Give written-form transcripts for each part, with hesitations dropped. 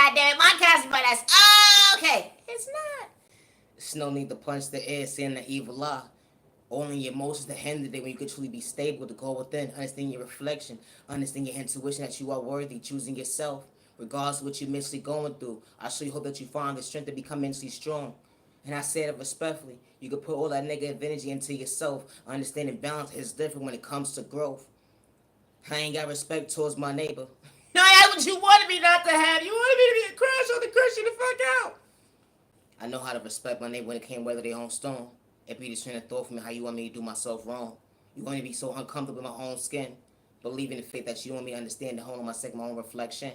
goddamn it, my cousin, but that's okay. It's not. There's no need to punch the air, seeing the evil eye. Only your emotions to hinder it when you could truly be stable to go within, understand your reflection, understand your intuition that you are worthy, choosing yourself, regardless of what you're mentally going through. I truly hope that you find the strength to become mentally strong. And I say it respectfully. You can put all that negative energy into yourself. Understanding balance is different when it comes to growth. I ain't got respect towards my neighbor. No, that's what you wanted me not to have. You wanted me to be a crash on the Christian the fuck out. I know how to respect my neighbor when it came weather their own storm. It be the train of thought for me how you want me to do myself wrong. You want me to be so uncomfortable in my own skin. Believe in the faith that you want me to understand the whole of myself, my own reflection.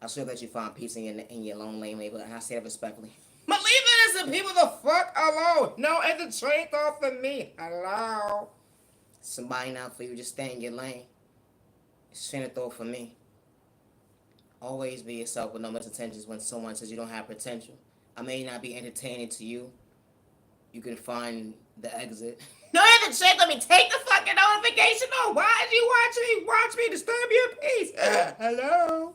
I sure that you find peace in your lone lane, neighbor, and I say it respectfully. But leave innocent people the fuck alone. No, it's the train thought for me. Hello. Somebody not for you, just stay in your lane. It's train of thought for me. Always be yourself with no misintentions when someone says you don't have potential. I may not be entertaining to you. You can find the exit. No, you have to check. Let me take the fucking notification off. Why did you watch me? Watch me disturb your peace. Hello.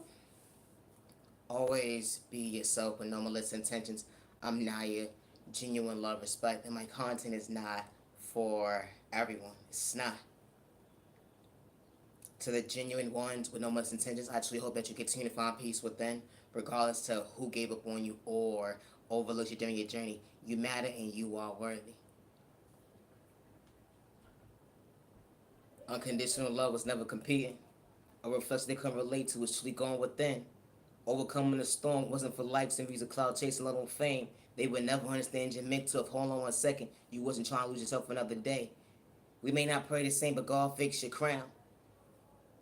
Always be yourself with no malicious intentions. I'm Naya. Genuine love, respect, and my content is not for everyone. It's not. To the genuine ones with no malicious intentions, I actually hope that you continue to find peace within, regardless to who gave up on you or overlooked you during your journey. You matter and you are worthy. Unconditional love was never competing. A reflection they couldn't relate to was truly going within. Overcoming the storm wasn't for likes and views of cloud chasing little fame. They would never understand your mental of hold on 1 second. You wasn't trying to lose yourself for another day. We may not pray the same, but God fixed your crown.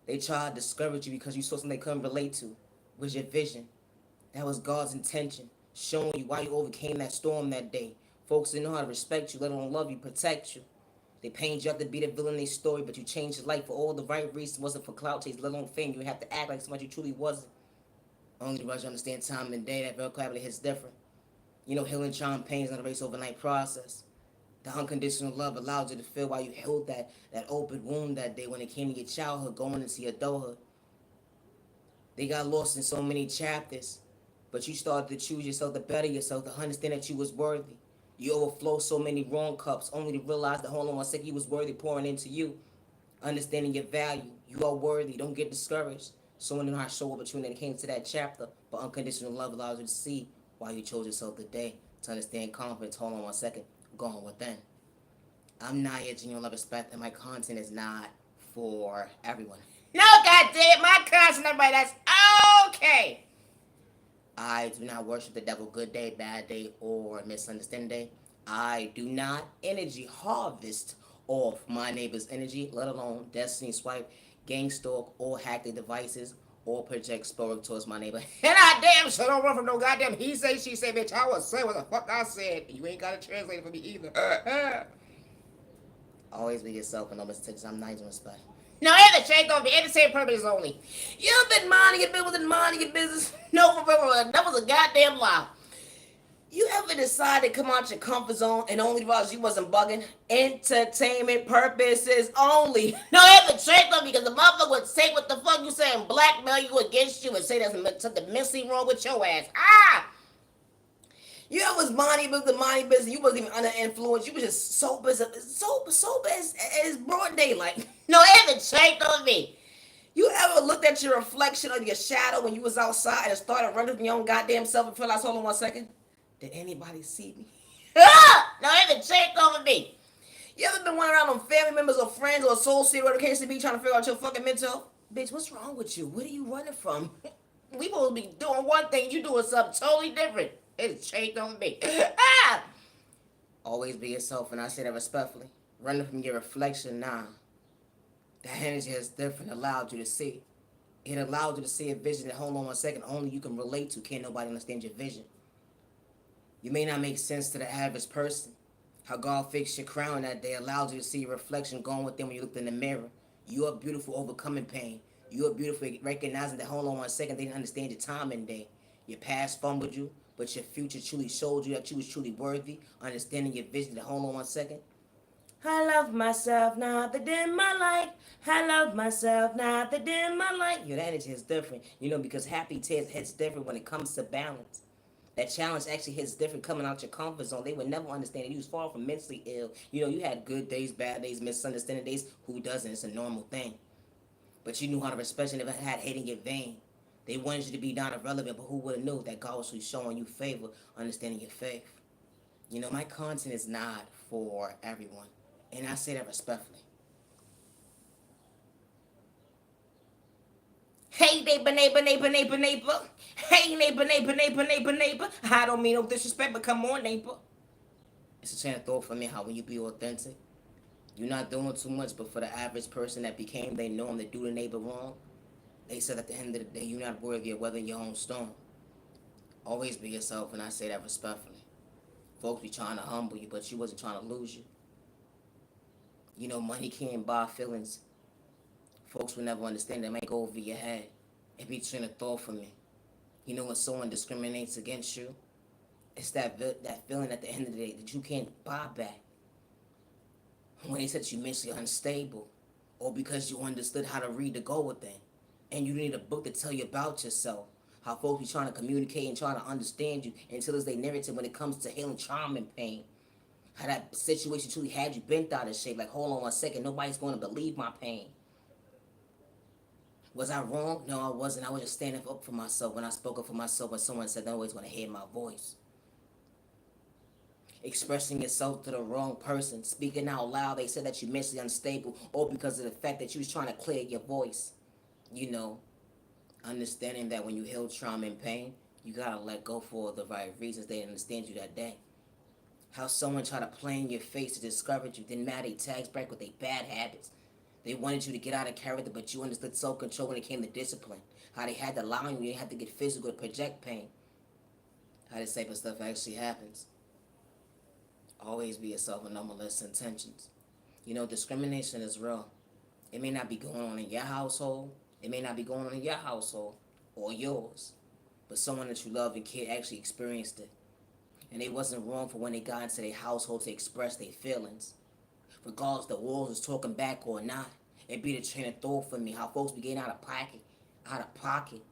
They tried to discourage you because you saw something they couldn't relate to. Was your vision. That was God's intention, showing you why you overcame that storm that day. Folks didn't know how to respect you, let alone love you, protect you. They painted you up to be the villain in their story, but you changed your life for all the right reasons. It wasn't for clout chase, let alone fame. You have to act like somebody you truly wasn't. Only the rush understand time and day, that vocabulary hits different. You know, healing trauma pain is not a race overnight process. The unconditional love allows you to feel while you healed that open wound that day when it came to your childhood going into your adulthood. They got lost in so many chapters, but you started to choose yourself, to better yourself, to understand that you was worthy. You overflow so many wrong cups, only to realize that hold on 1 second, you was worthy pouring into you. Understanding your value, you are worthy. Don't get discouraged. Someone did not show up with you when it came to that chapter, but unconditional love allows you to see why you chose yourself today. To understand confidence, hold on 1 second, going within. I'm not here genuine love, respect, and my content is not for everyone. No, goddamn, my content, everybody, that's okay. I do not worship the devil, good day, bad day, or misunderstanding day. I do not energy harvest off my neighbor's energy, let alone destiny swipe, gang stalk, or hack their devices, or project sport towards my neighbor. And I damn sure don't run from no goddamn he say, she say, bitch. I will say what the fuck I said. You ain't gotta translate it for me either. Always be yourself and no mistakes. I'm nice and respect. No, every check gonna be the same purpose only. You've been minding your business, minding your business. No, for real, that was a goddamn lie. You ever decided to come out your comfort zone and only realize you wasn't bugging? Entertainment purposes only. No, ever check on because the motherfucker would say what the fuck you saying, blackmail you against you and say there's something missing wrong with your ass. Ah! You ever was minding business, you wasn't even under influence. You was just sober as broad daylight. No, ever checked on me. You ever looked at your reflection of your shadow when you was outside and started running from your own goddamn self and realized, hold on 1 second, did anybody see me? No, ever checked over me. You ever been running around on family members or friends or associates, whatever the case to be, trying to figure out your fucking mental health? Bitch, what's wrong with you? What are you running from? We supposed to be doing one thing, you doing something totally different. It's changed on me. Ah! Always be yourself, and I say that respectfully. Running from your reflection, nah. That energy is different, allowed you to see. It allowed you to see a vision that, hold on 1 second, only you can relate to. Can't nobody understand your vision. You may not make sense to the average person. How God fixed your crown that day allowed you to see your reflection going within when you looked in the mirror. You are beautiful overcoming pain. You are beautiful recognizing that, hold on 1 second, they didn't understand your time and day. Your past fumbled you, but your future truly showed you that you was truly worthy. Understanding your vision that, hold on 1 second, I love myself now that in my life. I love myself now that in my life. Your energy is different, because happy tears hits different when it comes to balance. That challenge actually hits different coming out your comfort zone. They would never understand it. You was far from mentally ill. You had good days, bad days, misunderstanding days. Who doesn't? It's a normal thing. But you knew how to respect and never had hate in your vein. They wanted you to be not irrelevant, but who would have knew that God was showing you favor, understanding your faith. My content is not for everyone. And I say that respectfully. Hey neighbor, neighbor, neighbor, neighbor, neighbor. Hey neighbor, neighbor, neighbor, neighbor, neighbor. I don't mean no disrespect, but come on, neighbor. It's a chain of thought for me how when you be authentic, you're not doing too much, but for the average person that became they norm to do the neighbor wrong, they said at the end of the day, you're not worthy of weathering your own storm. Always be yourself, and I say that respectfully. Folks be trying to humble you, but you wasn't trying to lose you. Money can't buy feelings. Folks will never understand that might go over your head. It be a train of thought for me. When someone discriminates against you, it's that feeling at the end of the day that you can't buy back. When they said you mentally unstable, or because you understood how to read the go within, and you need a book to tell you about yourself. How folks be trying to communicate and trying to understand you until it's their narrative when it comes to healing trauma and pain. How that situation truly had you bent out of shape. Like, hold on 1 second, nobody's going to believe my pain. Was I wrong? No, I wasn't. I was just standing up for myself when I spoke up for myself when someone said they're always going to hear my voice. Expressing yourself to the wrong person, speaking out loud, they said that you're mentally unstable, or because of the fact that you was trying to clear your voice. You know, understanding that when you heal trauma and pain, you gotta let go for the right reasons. They understand you that day. How someone tried to play in your face to discourage you, didn't matter, they tags back with their bad habits. They wanted you to get out of character, but you understood self-control when it came to discipline. How they had to lie on you, they had to get physical to project pain. How this type of stuff actually happens. Always be yourself with no malicious intentions. Discrimination is real. It may not be going on in your household. It may not be going on in your household or yours. But someone that you love and care actually experienced it. And it wasn't wrong for when they got into their household to express their feelings. Regardless the walls was talking back or not. It be the train of thought for me. How folks be getting out of pocket. Out of pocket.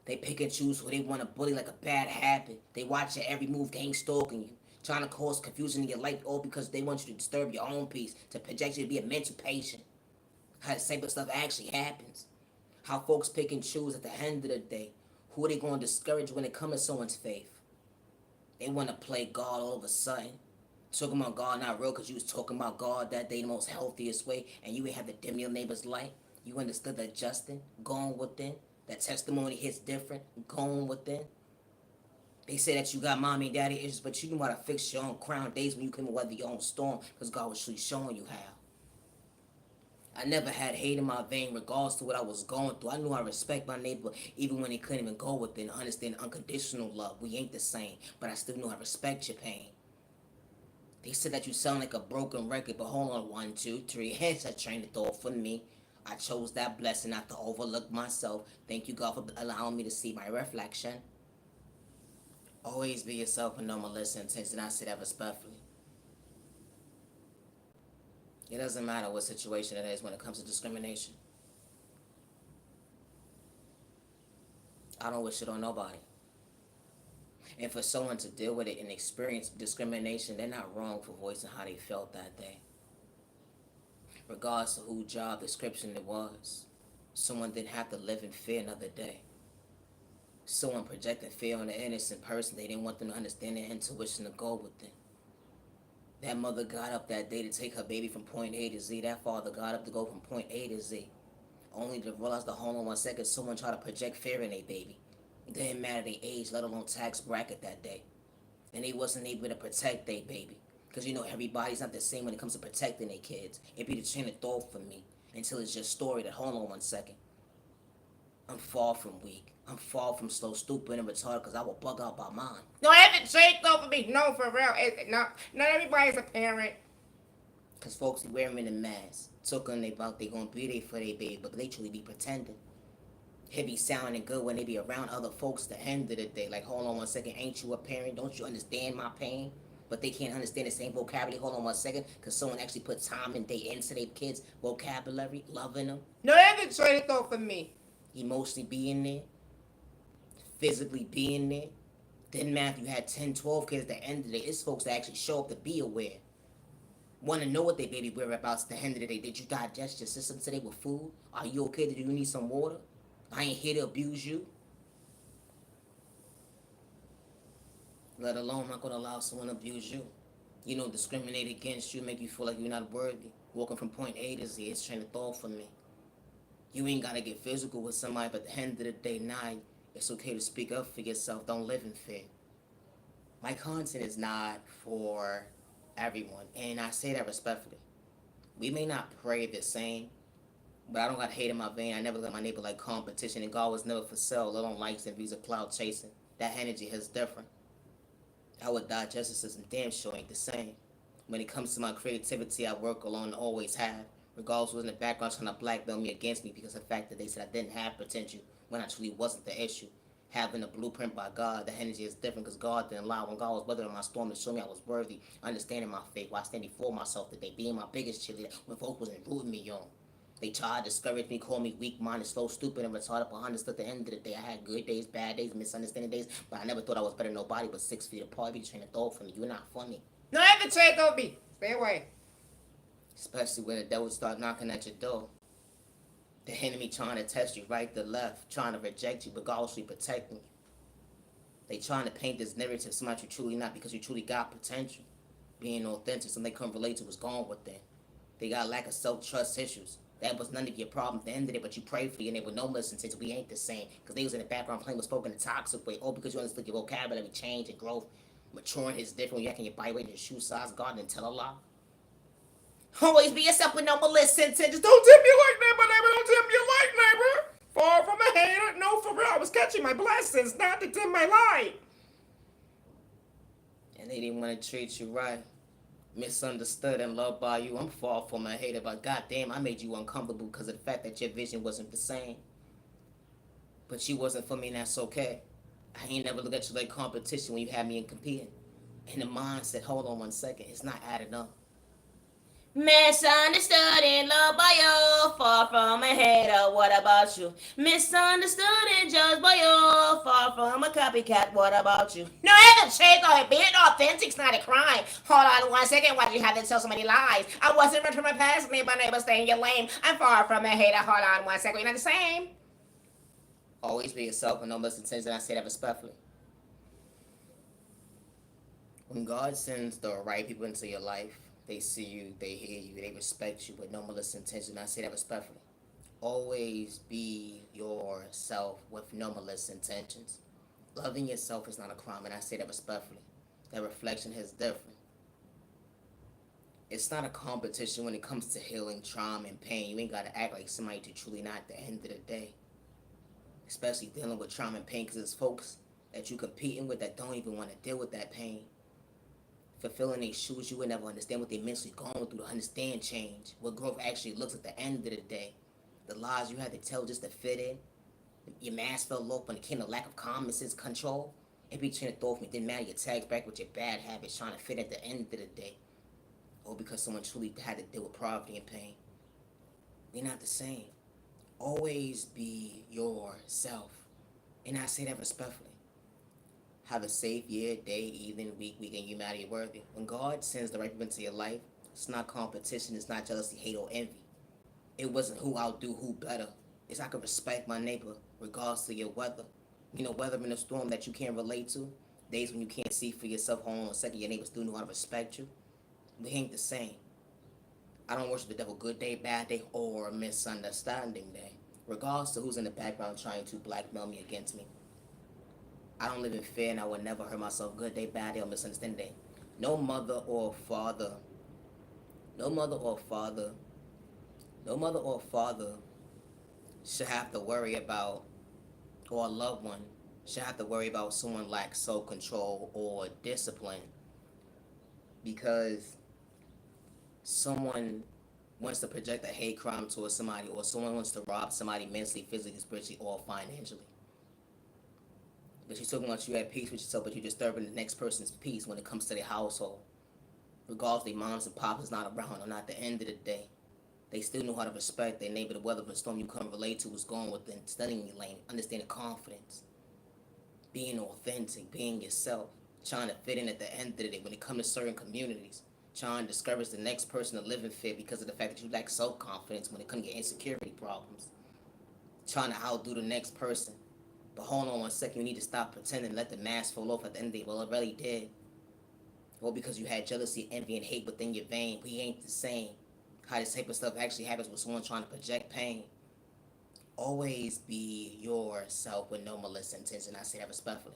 They pick and choose who they want to bully like a bad habit. They watch your every move, gang stalking you. Trying to cause confusion in your life all because they want you to disturb your own peace. To project you to be a mental patient. How the same stuff actually happens. How folks pick and choose at the end of the day. Who are they going to discourage when it comes to someone's faith? They want to play God all of a sudden. Talking about God not real because you was talking about God that day the most healthiest way and you ain't have to dim your neighbor's light. You understood that Justin, going within, that testimony hits different, going within. They say that you got mommy and daddy issues, but you knew how to fix your own crown days when you couldn't weather your own storm because God was really showing you how. I never had hate in my vein regardless to what I was going through. I knew I respect my neighbor even when they couldn't even go within. Understand unconditional love. We ain't the same, but I still knew I respect your pain. They said that you sound like a broken record, but hold on, 1, 2, 3. It's a train of thought for me. I chose that blessing not to overlook myself. Thank you, God, for allowing me to see my reflection. Always be yourself and no malicious intent, and I say that respectfully. It doesn't matter what situation it is when it comes to discrimination. I don't wish it on nobody. And for someone to deal with it and experience discrimination, they're not wrong for voicing how they felt that day. Regardless of whose job description it was, someone didn't have to live in fear another day. Someone projecting fear on an innocent person, they didn't want them to understand their intuition to go with it. That mother got up that day to take her baby from point A to Z. That father got up to go from point A to Z. Only to realize the hold on 1 second, someone tried to project fear in their baby. It didn't matter their age, let alone tax bracket that day. And they wasn't able to protect their baby. Because everybody's not the same when it comes to protecting their kids. It be the chain of thought for me. Until it's just story that, hold on 1 second. I'm far from weak. I'm far from slow, stupid, and retarded because I will bug out by mine. No, it hasn't changed though for me. No, for real. Not everybody's a parent. Because folks be wearing the mask. Talking about they gonna be there for their baby, but they truly be pretending. It be sounding good when they be around other folks at the end of the day. Like, hold on 1 second, ain't you a parent? Don't you understand my pain? but they can't understand the same vocabulary. Hold on 1 second, because someone actually put time and day into their kids' vocabulary, loving them, No deben trade it off for me. emotionally being there, physically being there. Didn't matter if you had 10, 12 kids at the end of the day. It's folks that actually show up to be aware. Want to know what their baby whereabouts at the end of the day. Did you digest your system today with food? Are you okay? Did you need some water? I ain't here to abuse you. Let alone I'm not going to allow someone to abuse you. Discriminate against you, make you feel like you're not worthy. Walking from point A to Z, it's train of thought for me. You ain't got to get physical with somebody, but at the end of the day, now it's okay to speak up for yourself. Don't live in fear. My content is not for everyone, and I say that respectfully. We may not pray the same, but I don't got hate in my vein. I never let my neighbor like competition, and God was never for sale. Let alone likes and views of cloud chasing. That energy is different. I would digest this and damn sure ain't the same. When it comes to my creativity, I work alone and always have. Regardless who's in the background trying to blackmail me against me because of the fact that they said I didn't have potential when I truly wasn't the issue. Having a blueprint by God, the energy is different because God didn't allow. When God was weathering my storm to show me I was worthy, understanding my faith, while standing for myself today, being my biggest cheerleader when folks wasn't rooting me on. They tried to discourage me, call me weak-minded, slow, stupid, and retarded, but understood at the end of the day, I had good days, bad days, misunderstanding days, but I never thought I was better than nobody but 6 feet apart. Be trying to throw from me. You're not funny. No deben trade off me. Stay away. Especially when the devil start knocking at your door. The enemy trying to test you right to left, trying to reject you, but God will protecting you. They trying to paint this narrative somebody you truly not because you truly got potential. Being authentic, something they couldn't relate to was gone with them. They got lack of self-trust issues. That was none of your problem at the end of it, but you prayed for your neighbor. No listen since we ain't the same. Because they was in the background playing was spoken in a toxic way. All because you understood your vocabulary change and growth. Maturing is different when you act in your body weight and your shoe size. God didn't tell a lie. Always be yourself with no malicious intentions. Don't tip me like neighbor, neighbor. Don't tip me like neighbor. Far from a hater. No, for real. I was catching my blessings, not to dim my light. And they didn't want to treat you right. Misunderstood and loved by you. I'm far from a hater, but goddamn, I made you uncomfortable because of the fact that your vision wasn't the same. But you wasn't for me, and that's okay. I ain't never look at you like competition when you had me in competing. And the mind said, hold on 1 second, it's not adding up. Misunderstood and loved by you, far from a hater, what about you? Misunderstood and judged by you, far from a copycat, what about you? No deben trade off. Being authentic's not a crime. Hold on 1 second. Why do you have to tell so many lies? I wasn't rich from my past, neighbor, stay in your lane. I'm far from a hater. Hold on 1 second. We're not the same. Always be yourself and no misunderstandings, and I say that respectfully. When God sends the right people into your life, they see you, they hear you, they respect you with no malicious intention. I say that respectfully. Always be yourself with no malicious intentions. Loving yourself is not a crime, and I say that respectfully. That reflection is different. It's not a competition when it comes to healing trauma and pain. You ain't gotta act like somebody you truly not at the end of the day. Especially dealing with trauma and pain, because it's folks that you competing with that don't even want to deal with that pain. Fulfilling their shoes, you would never understand what they mentally going through to understand change. What growth actually looks at the end of the day. The lies you had to tell just to fit in. Your mask fell off when it came to lack of common sense control. It be trying to throw off me. Didn't matter your tags back with your bad habits trying to fit at the end of the day. Or because someone truly had to deal with poverty and pain. We're not the same. Always be yourself. And I say that respectfully. Have a safe year, day, evening, week, weekend. You matter, you're worthy. When God sends the right people into your life, it's not competition, it's not jealousy, hate, or envy. It wasn't who outdo who better. It's I can respect my neighbor regardless of your weather. Weather in a storm that you can't relate to. Days when you can't see for yourself. Hold on a second, your neighbor still know how to respect you. We ain't the same. I don't worship the devil good day, bad day, or misunderstanding day. Regardless of who's in the background trying to blackmail me against me. I don't live in fear and I would never hurt myself good day, bad day, or misunderstanding day. No mother or father, no mother or father, no mother or father should have to worry about, or a loved one should have to worry about someone lacks self-control or discipline because someone wants to project a hate crime towards somebody, or someone wants to rob somebody mentally, physically, spiritually, or financially. But you're talking about you at peace with yourself, but you're disturbing the next person's peace when it comes to their household. Regardless if their moms and pops is not around or not, at the end of the day, they still know how to respect their neighbor. The weather of a storm you come relate to is going within, studying your lane, understanding confidence, being authentic, being yourself, trying to fit in at the end of the day when it comes to certain communities, trying to discourage the next person to live in fear because of the fact that you lack self-confidence when it comes to your insecurity problems, trying to outdo the next person. But hold on 1 second, you need to stop pretending and let the mask fall off at the end of the day. Well, it really did. Well, because you had jealousy, envy, and hate within your vein. We ain't the same. How this type of stuff actually happens with someone trying to project pain. Always be yourself with no malicious intention. I say that respectfully.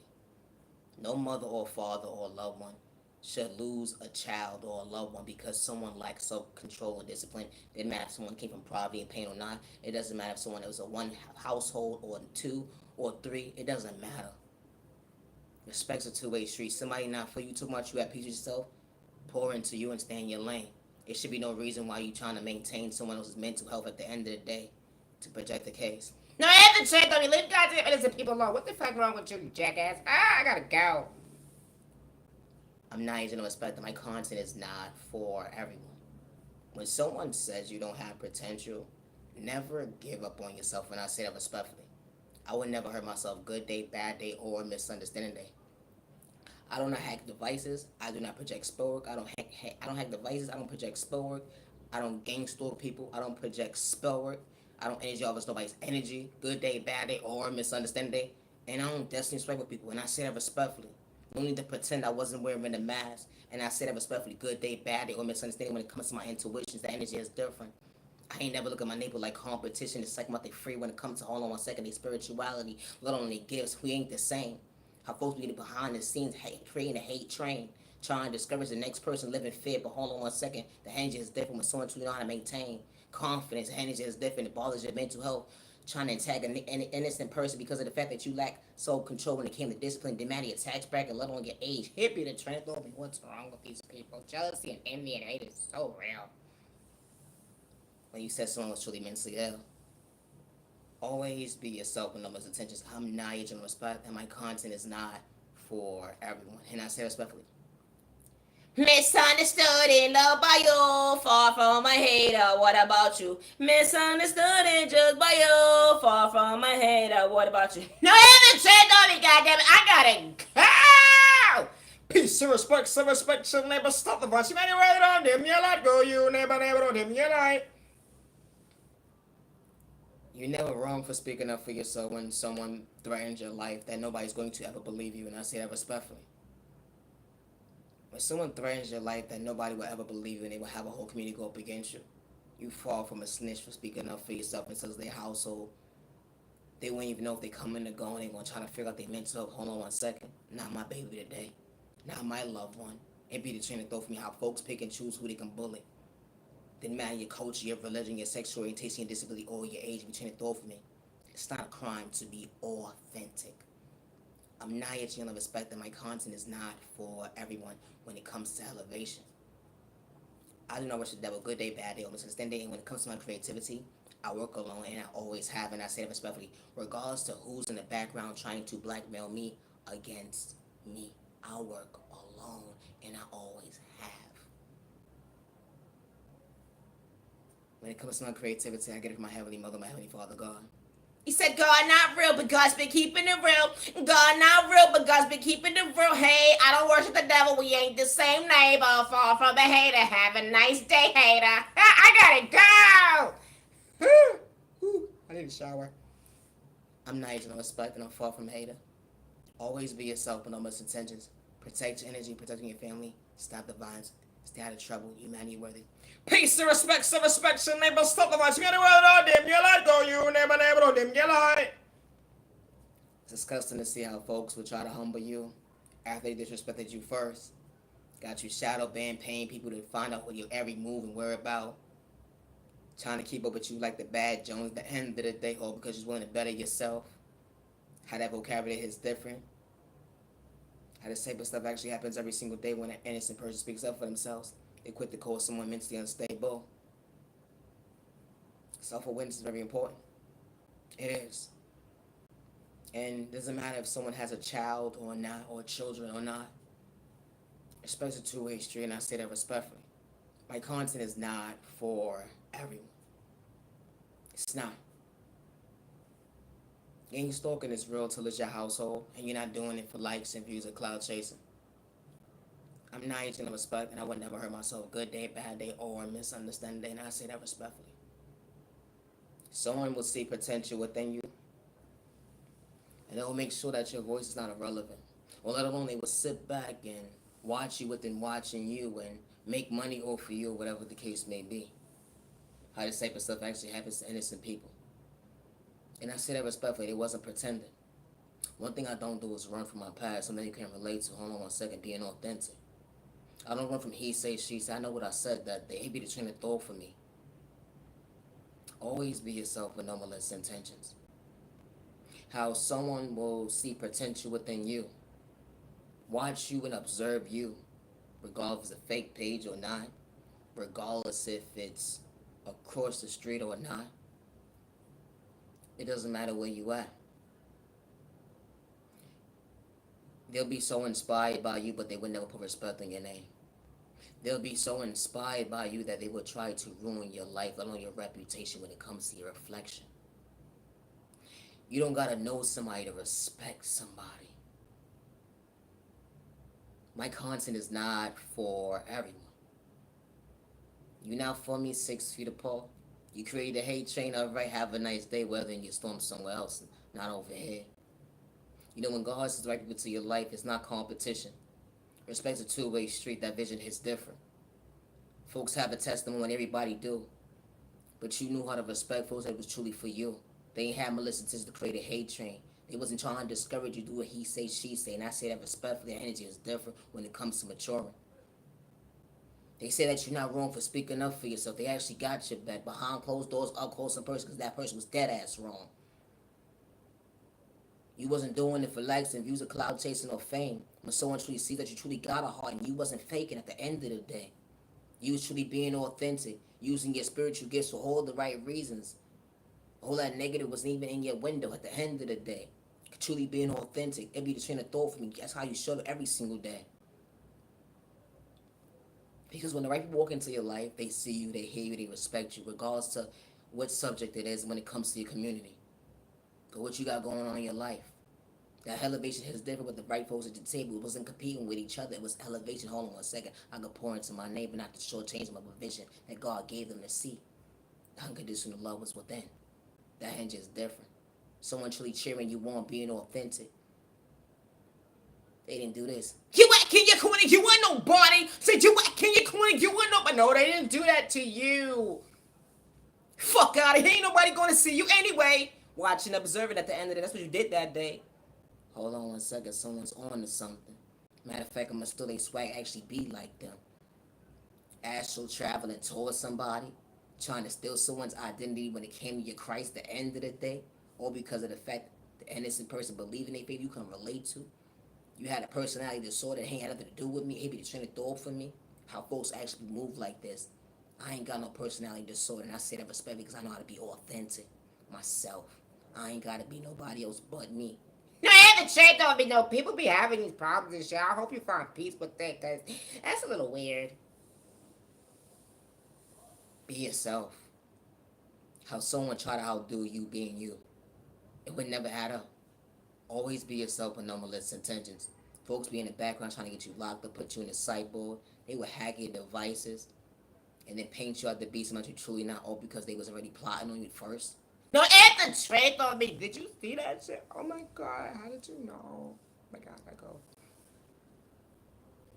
No mother or father or loved one should lose a child or a loved one because someone lacks self-control and discipline. It doesn't matter if someone came from poverty and pain or not. It doesn't matter if someone was a one household or two or three. It doesn't matter. Respect's a two-way street. Somebody not for you too much, you at peace with yourself, pour into you and stay in your lane. It should be no reason why you trying to maintain someone else's mental health at the end of the day to project the case. No, I have to check on you. Leave goddamn innocent people alone. What the fuck wrong with you, jackass? I gotta go. I'm not even gonna respect that my content is not for everyone. When someone says you don't have potential, never give up on yourself, and I say that respectfully. I would never hurt myself good day, bad day, or misunderstanding day. I do not hack devices. I do not project spell work. I don't hack devices. I don't project spell work. I don't gang store people. I don't project spell work. I don't energy off nobody's energy. Good day, bad day, or misunderstanding day. And I don't destiny strike with people. And I say that respectfully. No need to pretend I wasn't wearing the mask. And I say that respectfully. Good day, bad day, or misunderstanding when it comes to my intuitions. The energy is different. I ain't never look at my neighbor like competition. It's like about they free when it comes to hold on 1 second, their spirituality, let alone their gifts. We ain't the same. How folks be behind the scenes, creating a hate train, trying to discourage the next person living fear. But hold on 1 second, the energy is different when someone truly know how to maintain confidence. The energy is different. It bothers your mental health. Trying to attack an innocent person because of the fact that you lack self control when it came to discipline, demand your tax bracket, let alone your age. Hippie the trend thought me. What's wrong with these people? Jealousy and envy and hate is so real. When you said someone was truly mentally ill, always be yourself with no intentions. I'm not your general respect, and my content is not for everyone. And I say respectfully. Misunderstood in love by you, far from a hater. What about you? Misunderstood and just by you, far from a hater. What about you? No, I haven't said on me, goddammit. I gotta go. Peace and respect, some neighbor, stop the bunch. You may right on them, you let go, you neighbor, on them, you like. You're never wrong for speaking up for yourself when someone threatens your life that nobody's going to ever believe you, and I say that respectfully. When someone threatens your life that nobody will ever believe you and they will have a whole community go up against you, you fall from a snitch for speaking up for yourself and says their household. They won't even know if they come in or go and they're going to try to figure out their mental health. Hold on 1 second. Not my baby today. Not my loved one. It be the train of thought for me how folks pick and choose who they can bully. Didn't matter your culture, your religion, your sexual orientation, your disability, or your age. Be train of thought for me. It's not a crime to be authentic. I'm not yet to respect that my content is not for everyone when it comes to elevation. I do not wish the devil good day, bad day, or misunderstanding. And when it comes to my creativity, I work alone and I always have, and I say that respectfully, regardless to who's in the background trying to blackmail me against me. I work alone and I always have. When it comes to my creativity, I get it from my Heavenly Mother, my Heavenly Father, God. He said, God not real, but God's been keeping it real. God not real, but God's been keeping it real. Hey, I don't worship the devil. We ain't the same neighbor. Fall from a hater. Have a nice day, hater. I gotta go. I need a shower. I'm not even respect and I'm far from a hater. Always be yourself with no misintentions. Protect your energy, protecting your family. Stop the violence. Stay out of trouble. Humanity worthy. Peace and respect, some neighbor, stop the bunch. You may right on them, you let go, you neighbor, on them, you like. It's disgusting to see how folks will try to humble you after they disrespected you first. Got you shadow banned, paying people to find out what your every move and whereabout. Trying to keep up with you like the bad Jones at the end of the day, all because you're willing to better yourself. How that vocabulary is different. How this type of stuff actually happens every single day when an innocent person speaks up for themselves. They quit to call someone mentally unstable. Self-awareness is very important. It is. And it doesn't matter if someone has a child or not, or children or not. Respect's a two-way street, and I say that respectfully. My content is not for everyone. It's not. Gang stalking is real till it's your household, and you're not doing it for likes and views or cloud chasing. I'm not aging of respect, and I would never hurt myself. Good day, bad day, or misunderstanding day, and I say that respectfully. Someone will see potential within you, and they will make sure that your voice is not irrelevant. Or let alone they will sit back and watch you within watching you and make money off of you, whatever the case may be. How this type of stuff actually happens to innocent people. And I say that respectfully, they wasn't pretending. One thing I don't do is run from my past, something you can relate to. Hold on 1 second, being authentic. I don't run from he say, she say. I know what I said that day. It be the train of thought for me. Always be yourself with no malicious intentions. How someone will see potential within you, watch you and observe you, regardless if it's a fake page or not, regardless if it's across the street or not. It doesn't matter where you at. They'll be so inspired by you, but they would never put respect in your name. They'll be so inspired by you that they will try to ruin your life, let alone your reputation when it comes to your reflection. You don't gotta know somebody to respect somebody. My content is not for everyone. You not for me 6 feet apart. You create a hate train, alright, have a nice day, whether you storm somewhere else, not over here. You know, when God says right people to your life, it's not competition. Respect's a two-way street. That vision hits different. Folks have a testimony, everybody do. But you knew how to respect folks that was truly for you. They ain't had malicious intentions to create a hate train. They wasn't trying to discourage you, do what he say, she say. And I say that respectfully, their energy is different when it comes to maturing. They say that you're not wrong for speaking up for yourself. They actually got your back. Behind closed doors, up close in person, because that person was dead ass wrong. You wasn't doing it for likes and views or cloud chasing or fame. When someone truly sees that you truly got a heart and you wasn't faking at the end of the day. You was truly being authentic, using your spiritual gifts for all the right reasons. All that negative wasn't even in your window at the end of the day. Truly being authentic. It'd be the train of thought for me. That's how you show up every single day. Because when the right people walk into your life, they see you, they hear you, they respect you, regardless to what subject it is when it comes to your community. Or what you got going on in your life. That elevation is different with the right folks at the table. It wasn't competing with each other. It was elevation. Hold on 1 second. I could pour into my neighbor, not to shortchange them of a vision that God gave them to see. The unconditional love was within. That hinge is different. Someone truly cheering you on, being authentic. They didn't do this. You acting your corner, you want nobody. Said you acting your corner, you want nobody. No, they didn't do that to you. Fuck out of here. Ain't nobody gonna see you anyway. Watch and observe it at the end of it. That's what you did that day. Hold on 1 second. Someone's on to something. Matter of fact, I'm gonna still they swag actually be like them. Astral traveling towards somebody, trying to steal someone's identity when it came to your Christ at the end of the day, all because of the fact the innocent person believing they faith you can relate to. You had a personality disorder that ain't had nothing to do with me. It be the train of thought for me. How folks actually move like this. I ain't got no personality disorder, and I say that respectfully because I know how to be authentic myself. I ain't gotta be nobody else but me. No, I haven't said don't be no people be having these problems and shit. I hope you find peace with that, cause that's a little weird. Be yourself. How someone try to outdo you being you. It would never add up. Always be yourself with no malicious intentions. Folks be in the background trying to get you locked up, put you in the sideboard. They would hack your devices and then paint you out to be someone you truly not, all because they was already plotting on you first. No, at the trade on me. Did you see that shit? Oh my god, how did you know? Oh my god, I go.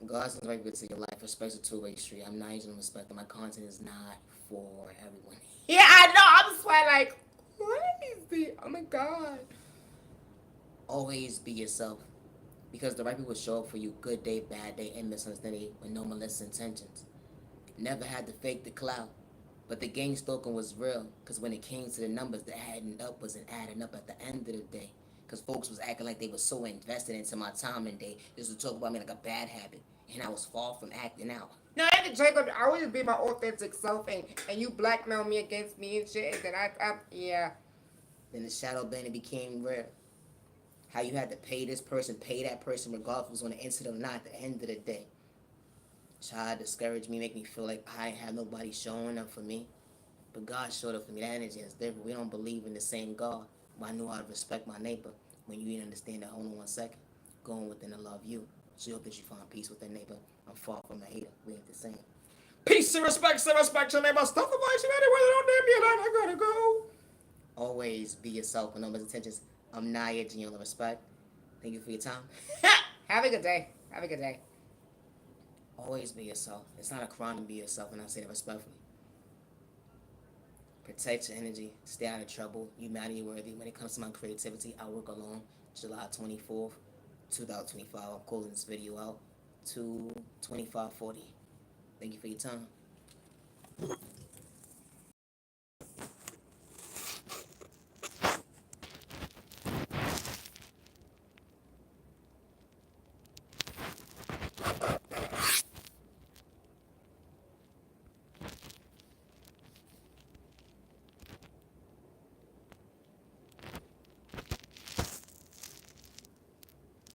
God's right good to your life. Respect's a two-way street. I'm not using respect, but my content is not for everyone. Yeah, I know. I'm just like, What is the? Oh my god. Always be yourself. Because the right people show up for you good day, bad day, and misunderstanding with no malicious intentions. Never had to fake the clout. But the gang stalking was real, because when it came to the numbers, the adding up wasn't adding up at the end of the day. Because folks was acting like they were so invested into my time and day, just to talk about me like a bad habit. And I was far from acting out. No, at the trade, I always be my authentic self, and you blackmail me against me and shit, and then yeah. Then the shadow banner became real. how you had to pay this person, pay that person, regardless if it was on the incident or not. At the end of the day, try to discourage me, make me feel like I ain't have nobody showing up for me. But God showed up for me. That energy is different. We don't believe in the same God. But I knew how to respect my neighbor. When you didn't understand that, hold on 1 second. Going within to love you. So you hope that you find peace with that neighbor. I'm far from a hater. We ain't the same. Peace and respect your neighbor. Stuff about you anywhere they don't name you. I gotta go. Always be yourself with no misintentions. I'm Naya, genuine respect. Thank you for your time. Have a good day. Have a good day. Always be yourself. It's not a crime to be yourself, and I say that respectfully. Protect your energy. Stay out of trouble. You matter, you're worthy. When it comes to my creativity, I work alone. July 24th, 2025. I'm closing this video out to 2540. Thank you for your time.